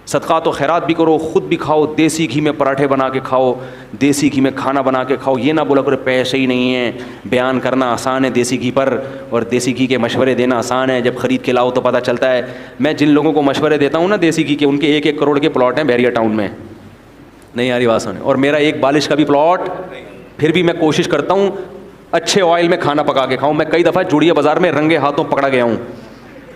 सदक़ात व खैरात भी करो, ख़ुद भी खाओ, देसी घी में पराठे बना के खाओ, देसी घी में खाना बना के खाओ। ये ना बोला करो पैसे ही नहीं है, बयान करना आसान है देसी घी पर, और देसी घी के मशवरे देना आसान है, जब ख़रीद के लाओ तो पता चलता है। मैं जिन लोगों को मशवरे देता हूँ ना देसी घी के, उनके 1-1 करोड़ के प्लॉट हैं बैरिया टाउन में। नहीं आ रही बात सुने? और मेरा एक बालिश का भी प्लॉट, फिर भी मैं कोशिश करता हूँ अच्छे ऑयल में खाना पका के खाऊँ। मैं कई दफ़ा जूड़िया बाज़ार में रंगे हाथों पकड़ा गया हूँ।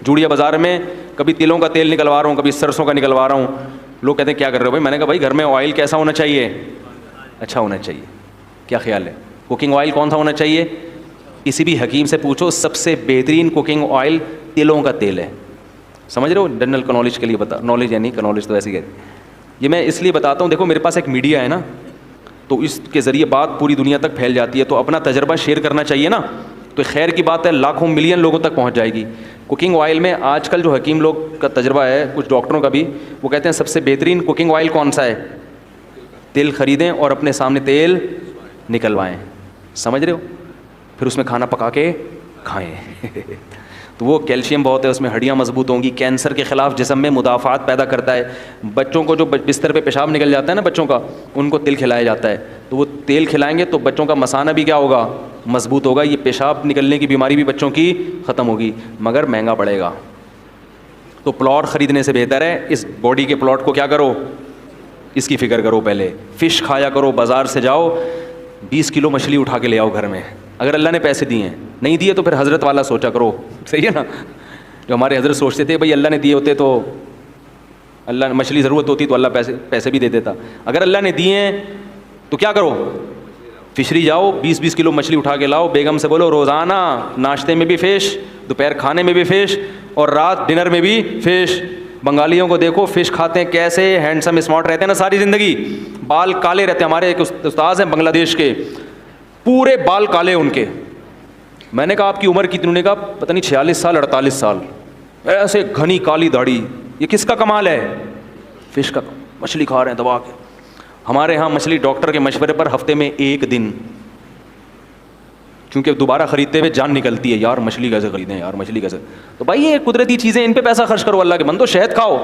जूड़िया बाज़ार में कभी तिलों का तेल निकलवा रहा हूँ, कभी सरसों का निकलवा रहा हूँ। लोग कहते हैं क्या कर रहे हो भाई? मैंने कहा भाई घर में ऑयल कैसा होना चाहिए? अच्छा होना चाहिए। क्या ख्याल है? कुकिंग ऑयल कौन सा होना चाहिए? किसी भी हकीम से पूछो, सबसे बेहतरीन कुकिंग ऑयल तिलों का तेल है। समझ रहे हो? जनरल नॉलेज के लिए बता, नॉलेज यानी नॉलेज तो ऐसी कहती। ये मैं इसलिए बताता हूँ, देखो मेरे पास एक मीडिया है ना, तो इसके ज़रिए बात पूरी दुनिया तक फैल जाती है, तो अपना तजर्बा शेयर करना चाहिए ना। तो खैर की बात है, लाखों मिलियन लोगों तक पहुंच जाएगी। कुकिंग ऑयल में आजकल जो हकीम लोग का तजर्बा है, कुछ डॉक्टरों का भी, वो कहते हैं सबसे बेहतरीन कुकिंग ऑयल कौन सा है? तेल ख़रीदें और अपने सामने तेल निकलवाएं। समझ रहे हो? फिर उसमें खाना पका के खाएं। तो वो कैल्शियम बहुत है उसमें, हड्डियाँ मजबूत होंगी, कैंसर के ख़िलाफ़ जिस्म में मुदाफ़ात पैदा करता है। बच्चों को जो बिस्तर पे पेशाब निकल जाता है ना बच्चों का, उनको तिल खिलाया जाता है। तो वो तेल खिलाएंगे तो बच्चों का मसाना भी क्या होगा? मजबूत होगा। ये पेशाब निकलने की बीमारी भी बच्चों की ख़त्म होगी, मगर महंगा पड़ेगा। तो प्लॉट ख़रीदने से बेहतर है इस बॉडी के प्लॉट को क्या करो, इसकी फ़िक्र करो। पहले फ़िश खाया करो, बाज़ार से जाओ 20 किलो मछली उठा के ले आओ घर में, अगर अल्लाह ने पैसे दिए हैं। नहीं दिए तो फिर हज़रत वाला सोचा करो, सही है ना? जो हमारे हज़रत सोचते थे भाई अल्लाह ने दिए होते तो अल्लाह, मछली ज़रूरत होती तो अल्लाह पैसे भी दे देता। अगर अल्लाह ने दिए हैं तो क्या करो, फिशरी जाओ, 20-20 किलो मछली उठा के लाओ। बेगम से बोलो रोज़ाना नाश्ते में भी फ़िश, दोपहर खाने में भी फ़िश, और रात डिनर में भी फ़िश। बंगालियों को देखो फ़िश खाते हैं कैसे हैंडसम स्मार्ट रहते हैं ना, सारी ज़िंदगी बाल काले रहते हैं। हमारे एक उस्ताद हैं बांग्लादेश के, पूरे बाल काले उनके। मैंने कहा आपकी उम्र कितनी? उन्होंने कहा पता नहीं 46 साल 48 साल। ऐसे घनी काली दाढ़ी, ये किसका कमाल है? फ़िश का। मछली खा रहे हैं दबा के। हमारे यहाँ मछली डॉक्टर के मशवरे पर हफ्ते में 1 दिन, क्योंकि दोबारा ख़रीदते हुए जान निकलती है, यार मछली कैसे ख़रीदें, यार मछली कैसे। तो भाई ये कुदरती चीज़ें, इन पे पैसा खर्च करो। अल्लाह के बंदो शहद खाओ,